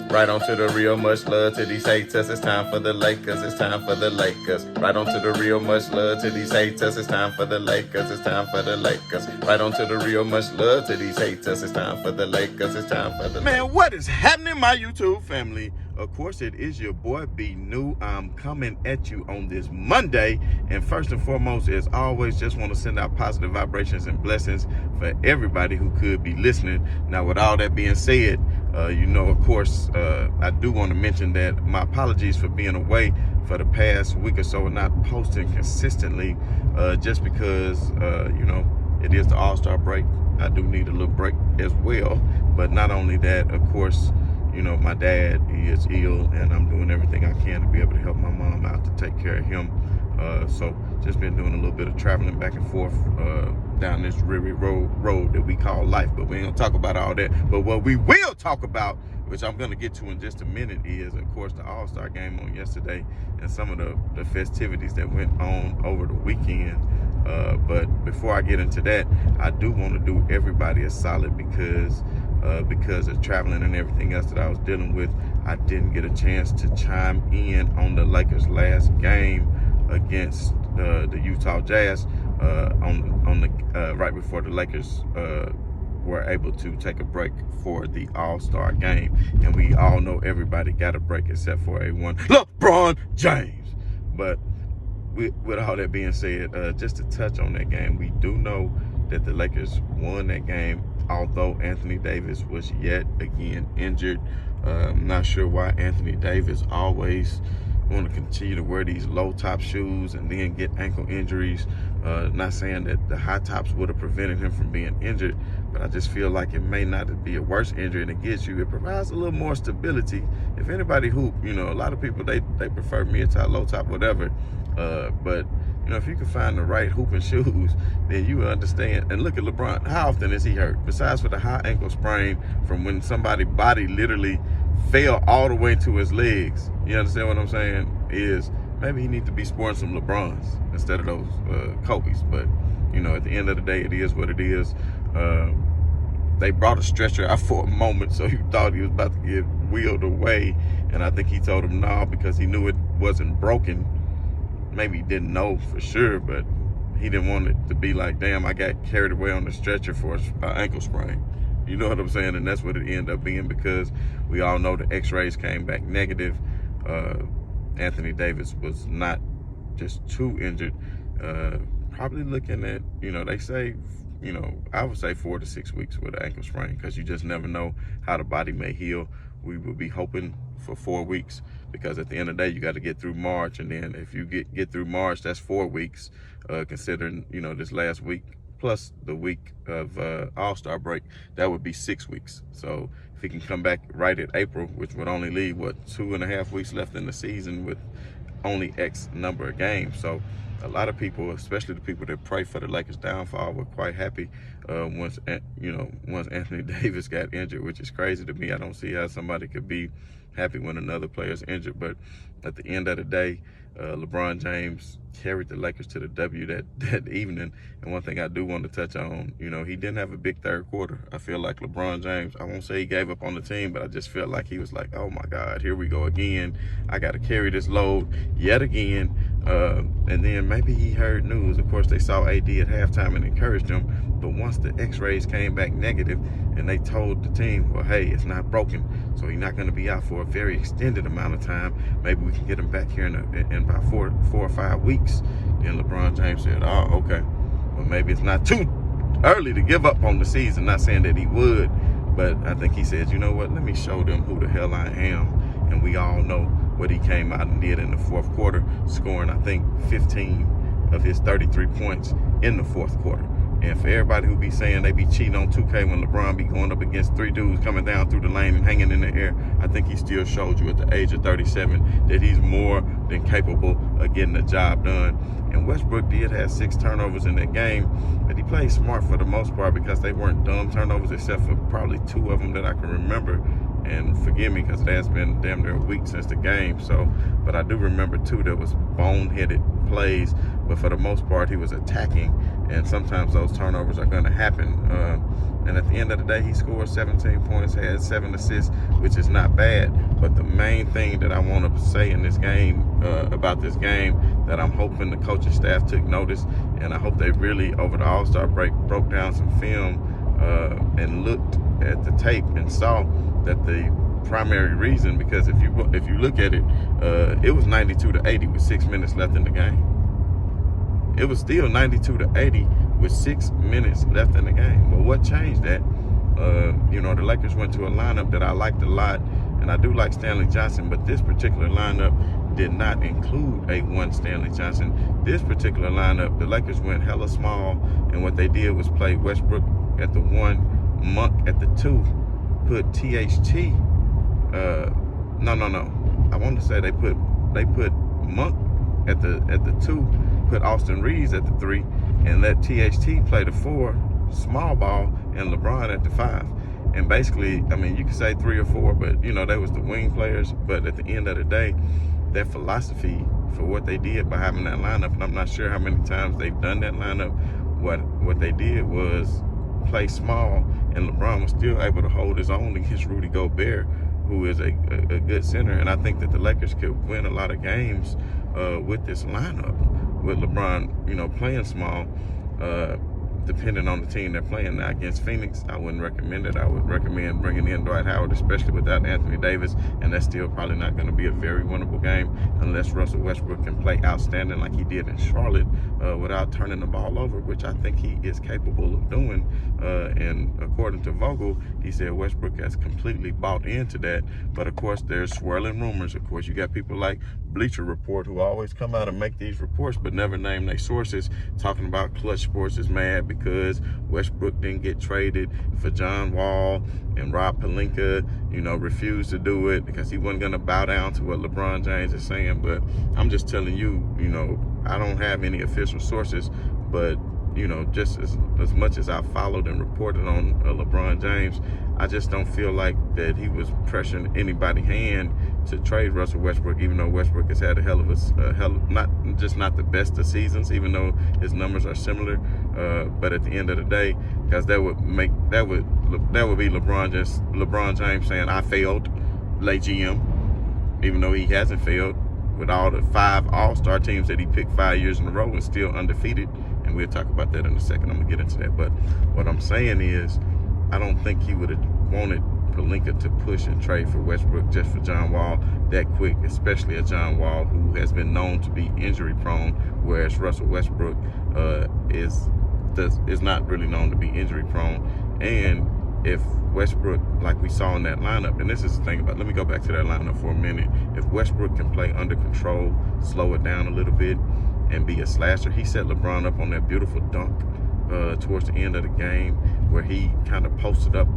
Right on to the real, much love to these haters. It's time for the Lakers. It's time for the Lakers. Right on to the real, much love to these haters. It's time for the Lakers. It's time for the Lakers. Right on to the real, much love to these haters. It's time for the Lakers. It's time for the Man, what is happening, my YouTube family? Of course, it is your boy B New. I'm coming at you on this Monday. And first and foremost, as always, just want to send out positive vibrations and blessings for everybody who could be listening. Now, with all that being said, of course, I do want to mention that my apologies for being away for the past week or so and not posting consistently, just because, it is the All-Star break. I do need a little break as well. But not only that, of course, my dad, he is ill, and I'm doing everything I can to be able to help my mom out to take care of him. So just been doing a little bit of traveling back and forth down this dreary road that we call life. But we ain't gonna talk about all that. But what we will talk about, which I'm gonna get to in just a minute, is of course the All-Star game on yesterday and some of the festivities that went on over the weekend. But before I get into that, I do want to do everybody a solid because of traveling and everything else that I was dealing with. I didn't get a chance to chime in on the Lakers' last game against the Utah Jazz on the right before the Lakers were able to take a break for the All-Star game. And we all know everybody got a break except for one LeBron James. But with all that being said, just to touch on that game, we do know that the Lakers won that game, although Anthony Davis was yet again injured. I'm not sure why Anthony Davis always want to continue to wear these low top shoes and then get ankle injuries. Not saying that the high tops would have prevented him from being injured, but I just feel like it may not be a worse injury than it gets you. It provides a little more stability. If anybody hoop, a lot of people, they prefer mid-top, low-top, whatever. But if you can find the right hooping shoes, then you will understand. And look at LeBron. How often is he hurt? Besides for the high ankle sprain from when somebody's body literally fell all the way to his legs. You understand what I'm saying? Is maybe he needs to be sporting some LeBrons instead of those Kobe's. But, at the end of the day, it is what it is. They brought a stretcher out for a moment, so you thought he was about to get wheeled away. And I think he told him no because he knew it wasn't broken. Maybe he didn't know for sure, but he didn't want it to be like, damn, I got carried away on the stretcher for an ankle sprain. You know what I'm saying? And that's what it ended up being, because we all know the x-rays came back negative. Anthony Davis was not just too injured. Probably looking at, they say, I would say 4 to 6 weeks with an ankle sprain, because you just never know how the body may heal. We would be hoping for 4 weeks, because at the end of the day, you got to get through March. And then if you get through March, that's 4 weeks, considering, this last week plus the week of All-Star break, that would be 6 weeks. So if he can come back right at April, which would only leave, 2.5 weeks left in the season with only X number of games. So a lot of people, especially the people that pray for the Lakers' downfall, were quite happy once Anthony Davis got injured, which is crazy to me. I don't see how somebody could be happy when another player's injured. But at the end of the day, LeBron James carried the Lakers to the W that evening. And one thing I do want to touch on, he didn't have a big third quarter. I feel like LeBron James, I won't say he gave up on the team, but I just felt like he was like, oh my God, here we go again. I got to carry this load yet again. And then maybe he heard news. Of course, they saw AD at halftime and encouraged him. But once the x-rays came back negative and they told the team, well, hey, it's not broken, so he's not going to be out for a very extended amount of time. Maybe we can get him back here in about 4 or 5 weeks. Then LeBron James said, oh, okay. Well, maybe it's not too early to give up on the season. Not saying that he would, but I think he said, you know what, let me show them who the hell I am. And we all know what he came out and did in the fourth quarter, scoring, I think, 15 of his 33 points in the fourth quarter. And for everybody who be saying they be cheating on 2K when LeBron be going up against 3 dudes coming down through the lane and hanging in the air, I think he still showed you at the age of 37 that he's more than capable of getting the job done. And Westbrook did have 6 turnovers in that game, but he played smart for the most part, because they weren't dumb turnovers, except for probably 2 of them that I can remember. And forgive me, because it has been damn near a week since the game. But I do remember 2 that was boneheaded plays. But for the most part, he was attacking, and sometimes those turnovers are going to happen. And at the end of the day, he scored 17 points, had 7 assists, which is not bad. But the main thing that I want to say in this game, about this game, that I'm hoping the coaching staff took notice, and I hope they really, over the All-Star break, broke down some film and looked at the tape and saw that the primary reason, because if you look at it, it was 92-80 with 6 minutes left in the game. It was still 92-80 with 6 minutes left in the game. But what changed that? The Lakers went to a lineup that I liked a lot, and I do like Stanley Johnson, but this particular lineup did not include a one Stanley Johnson. This particular lineup, the Lakers went hella small, and what they did was play Westbrook at the 1, Monk at the 2, put THT. No. I want to say they put Monk at the 2, put Austin Reeves at the 3, and let THT play the 4, small ball, and LeBron at the 5. And basically, I mean, you could say 3 or 4, but they was the wing players. But at the end of the day, their philosophy for what they did by having that lineup, and I'm not sure how many times they've done that lineup, what they did was play small, and LeBron was still able to hold his own against Rudy Gobert, who is a good center. And I think that the Lakers could win a lot of games with this lineup, with LeBron, playing small, depending on the team they're playing. Now, against Phoenix, I wouldn't recommend it. I would recommend bringing in Dwight Howard, especially without Anthony Davis, and that's still probably not going to be a very winnable game unless Russell Westbrook can play outstanding like he did in Charlotte without turning the ball over, which I think he is capable of doing. And according to Vogel, he said Westbrook has completely bought into that. But of course, there's swirling rumors. Of course, you got people like Bleacher Report who always come out and make these reports but never name their sources, talking about Clutch Sports is mad because Westbrook didn't get traded for John Wall, and Rob Pelinka, refused to do it because he wasn't going to bow down to what LeBron James is saying. But I'm just telling you, I don't have any official sources, but just as much as I followed and reported on LeBron James, I just don't feel like that he was pressuring anybody's hand to trade Russell Westbrook, even though Westbrook has had a hell of not the best of seasons, even though his numbers are similar. But at the end of the day, because that would be LeBron James saying, I failed, late GM, even though he hasn't failed with all the 5 All-Star teams that he picked 5 years in a row and still undefeated. And we'll talk about that in a second. I'm gonna get into that. But what I'm saying is, I don't think he would have wanted Pelinka to push and trade for Westbrook just for John Wall that quick, especially a John Wall who has been known to be injury prone, whereas Russell Westbrook is not really known to be injury prone. And if Westbrook, like we saw in that lineup, and this is the thing about, let me go back to that lineup for a minute. If Westbrook can play under control, slow it down a little bit, and be a slasher, he set LeBron up on that beautiful dunk towards the end of the game where he kind of posted up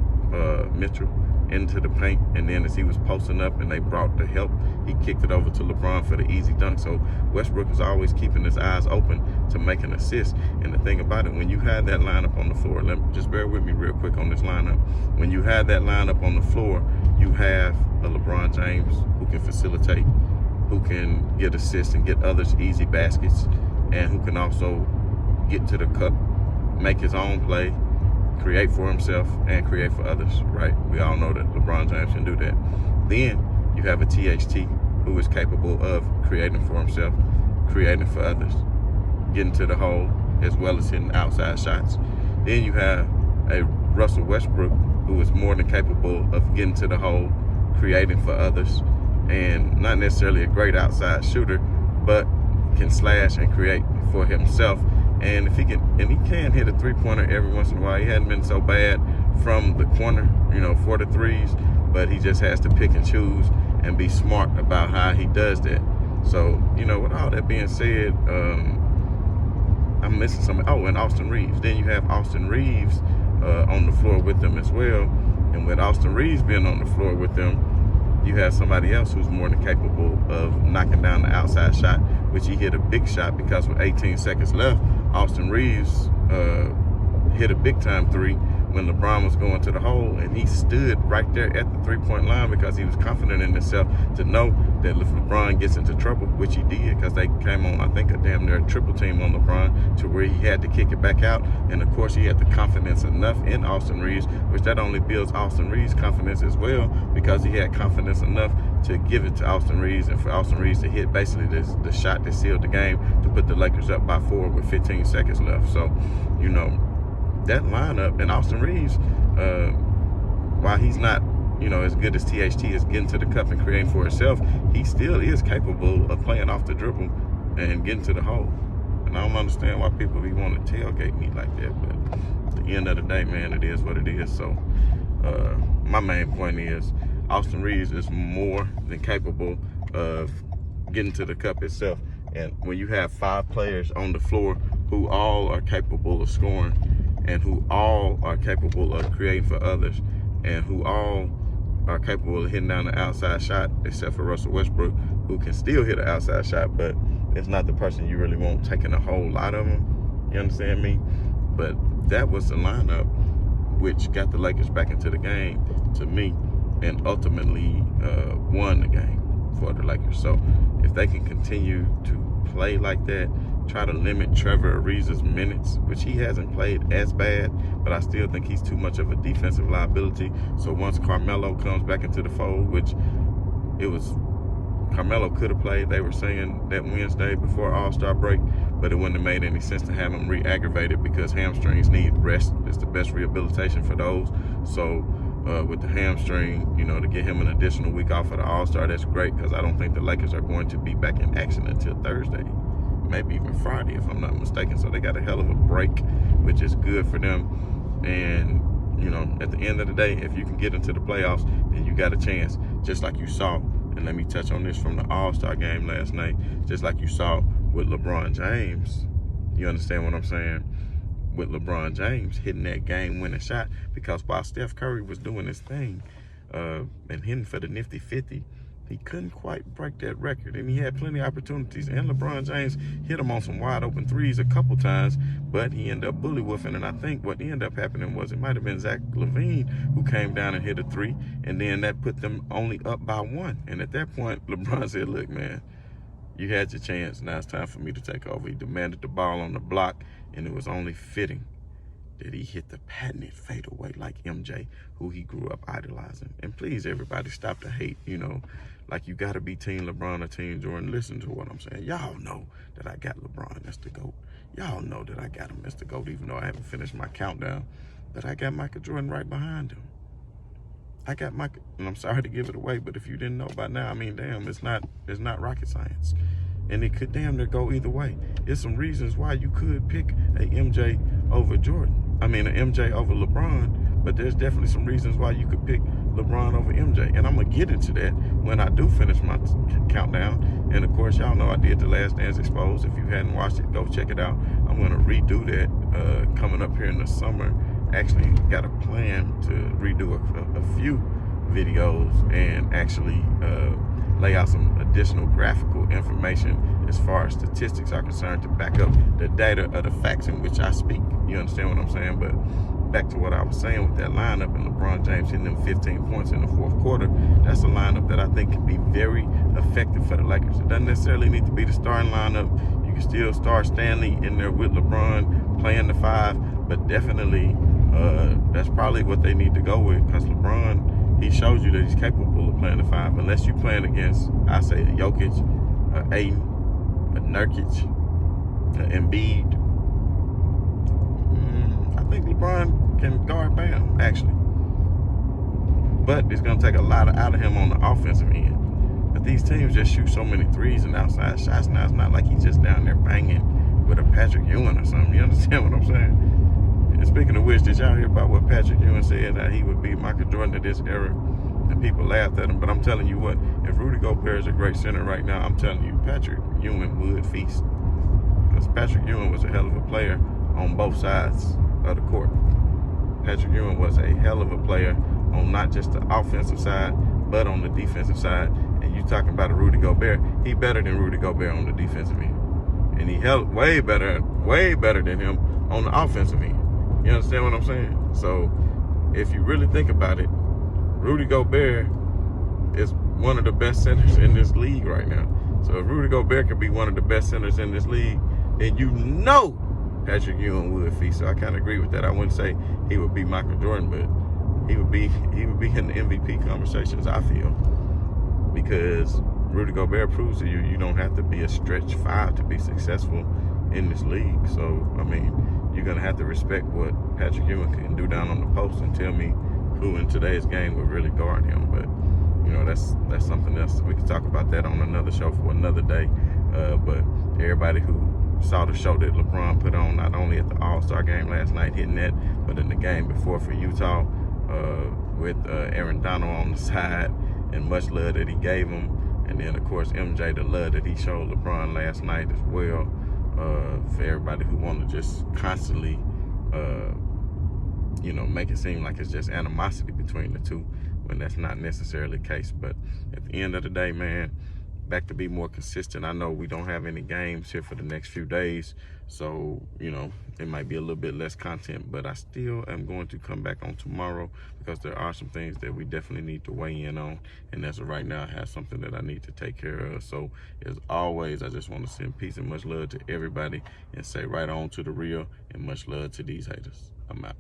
Mitchell into the paint, and then as he was posting up and they brought the help, he kicked it over to LeBron for the easy dunk. So Westbrook is always keeping his eyes open to make an assist. And the thing about it, when you had that lineup on the floor, just bear with me real quick on this lineup. When you had that lineup on the floor, you have a LeBron James who can facilitate, who can get assists and get others easy baskets, and who can also get to the cup, make his own play, create for himself, and create for others, right? We all know that LeBron James can do that. Then you have a THT who is capable of creating for himself, creating for others, getting to the hole, as well as hitting outside shots. Then you have a Russell Westbrook who is more than capable of getting to the hole, creating for others, and not necessarily a great outside shooter, but can slash and create for himself. And if he can hit a 3-pointer every once in a while. He hadn't been so bad from the corner, for the threes, but he just has to pick and choose and be smart about how he does that. So, with all that being said, I'm missing something. Oh, and Austin Reeves. Then you have Austin Reeves on the floor with them as well. And with Austin Reeves being on the floor with them, you have somebody else who's more than capable of knocking down the outside shot, which he hit a big shot because with 18 seconds left, Austin Reeves hit a big time 3, when LeBron was going to the hole, and he stood right there at the 3-point line because he was confident in himself to know that if LeBron gets into trouble, which he did, because they came on, I think, a damn near triple team on LeBron to where he had to kick it back out. And of course, he had the confidence enough in Austin Reeves, which that only builds Austin Reeves' confidence as well, because he had confidence enough to give it to Austin Reeves, and for Austin Reeves to hit basically the shot that sealed the game to put the Lakers up by 4 with 15 seconds left. So, you know, that lineup, and Austin Reeves, while he's not, you know, as good as THT is getting to the cup and creating for himself, he still is capable of playing off the dribble and getting to the hole. And I don't understand why people be wanting to tailgate me like that, but at the end of the day, man, it is what it is. So my main point is Austin Reeves is more than capable of getting to the cup itself. And when you have 5 players on the floor who all are capable of scoring, and who all are capable of creating for others, and who all are capable of hitting down the outside shot, except for Russell Westbrook, who can still hit an outside shot, but it's not the person you really want taking a whole lot of them. You understand me? But that was the lineup which got the Lakers back into the game, to me, and ultimately won the game for the Lakers. So if they can continue to play like that, try to limit Trevor Ariza's minutes, which he hasn't played as bad, but I still think he's too much of a defensive liability. So once Carmelo comes back into the fold, which it was, Carmelo could have played, they were saying that Wednesday before All-Star break, but it wouldn't have made any sense to have him re-aggravated because hamstrings need rest. It's the best rehabilitation for those. So with the hamstring, you know, to get him an additional week off for the All-Star, that's great, because I don't think the Lakers are going to be back in action until Thursday, maybe even Friday, if I'm not mistaken. So they got a hell of a break, which is good for them. And, you know, at the end of the day, if you can get into the playoffs, then you got a chance, just like you saw. And let me touch on this from the All-Star game last night, just like you saw with LeBron James. You understand what I'm saying? With LeBron James hitting that game-winning shot, because while Steph Curry was doing his thing and hitting for the nifty 50, he couldn't quite break that record, and he had plenty of opportunities. And LeBron James hit him on some wide open threes a couple times, but he ended up bully woofing. And I think what ended up happening was it might have been Zach LaVine who came down and hit a 3, and then that put them only up by 1. And at that point, LeBron said, "Look, man, you had your chance. Now it's time for me to take over." He demanded the ball on the block, and it was only fitting that he hit the patented fadeaway like MJ, who he grew up idolizing. And please, everybody, stop the hate, you know. Like, you got to be Team LeBron or Team Jordan. Listen to what I'm saying. Y'all know that I got LeBron as the GOAT. Y'all know that I got him as the GOAT, even though I haven't finished my countdown. But I got Michael Jordan right behind him. I got Michael, and I'm sorry to give it away, but if you didn't know by now, I mean, damn, it's not rocket science. And it could damn near go either way. There's some reasons why you could pick a MJ over Jordan. I mean, an MJ over LeBron, but there's definitely some reasons why you could pick LeBron over MJ. And I'm going to get into that when I do finish my countdown. And of course, y'all know I did The Last Dance Exposed. If you hadn't watched it, go check it out. I'm going to redo that coming up here in the summer. Actually got a plan to redo a few videos and actually lay out some additional graphical information as far as statistics are concerned to back up the data of the facts in which I speak. You understand what I'm saying? But back to what I was saying with that lineup and LeBron James hitting them 15 points in the fourth quarter, that's a lineup that I think can be very effective for the Lakers. It doesn't necessarily need to be the starting lineup. You can still start Stanley in there with LeBron playing the 5, but definitely that's probably what they need to go with, because LeBron, he shows you that he's capable of playing the 5, unless you're playing against, I say, a Jokic, a Aiden, a Nurkic, an Embiid. I think LeBron can guard Bam, actually. But it's going to take a lot out of him on the offensive end. But these teams just shoot so many threes and outside shots now. It's not like he's just down there banging with a Patrick Ewing or something. You understand what I'm saying? And speaking of which, did y'all hear about what Patrick Ewing said, that he would be Michael Jordan of this era? And people laughed at him. But I'm telling you what, if Rudy Gobert is a great center right now, I'm telling you, Patrick Ewing would feast. Because Patrick Ewing was a hell of a player on both sides of the court. Patrick Ewing was a hell of a player on not just the offensive side, but on the defensive side. And you talking about a Rudy Gobert, he better than Rudy Gobert on the defensive end. And he way better than him on the offensive end. You understand what I'm saying? So if you really think about it, Rudy Gobert is one of the best centers in this league right now. So if Rudy Gobert could be one of the best centers in this league, then you know Patrick Ewing would feast. So I kind of agree with that. I wouldn't say he would be Michael Jordan, but he would be in the MVP conversations, I feel, because Rudy Gobert proves to you don't have to be a stretch five to be successful in this league. So I mean, you're gonna have to respect what Patrick Ewing can do down on the post and tell me who in today's game would really guard him. But you know, that's something else. We can talk about that on another show for another day. But everybody who saw the show that LeBron put on, not only at the All-Star game last night hitting that, but in the game before for Utah, with Aaron Donald on the side, and much love that he gave him. And then, of course, MJ, the love that he showed LeBron last night as well. For everybody who want to just constantly, you know, make it seem like it's just animosity between the two, when that's not necessarily the case. But at the end of the day, man, back to be more consistent. I know we don't have any games here for the next few days, so, you know, it might be a little bit less content, but I still am going to come back on tomorrow because there are some things that we definitely need to weigh in on, and as of right now, I have something that I need to take care of. So as always, I just want to send peace and much love to everybody and say right on to the real, and much love to these haters. I'm out.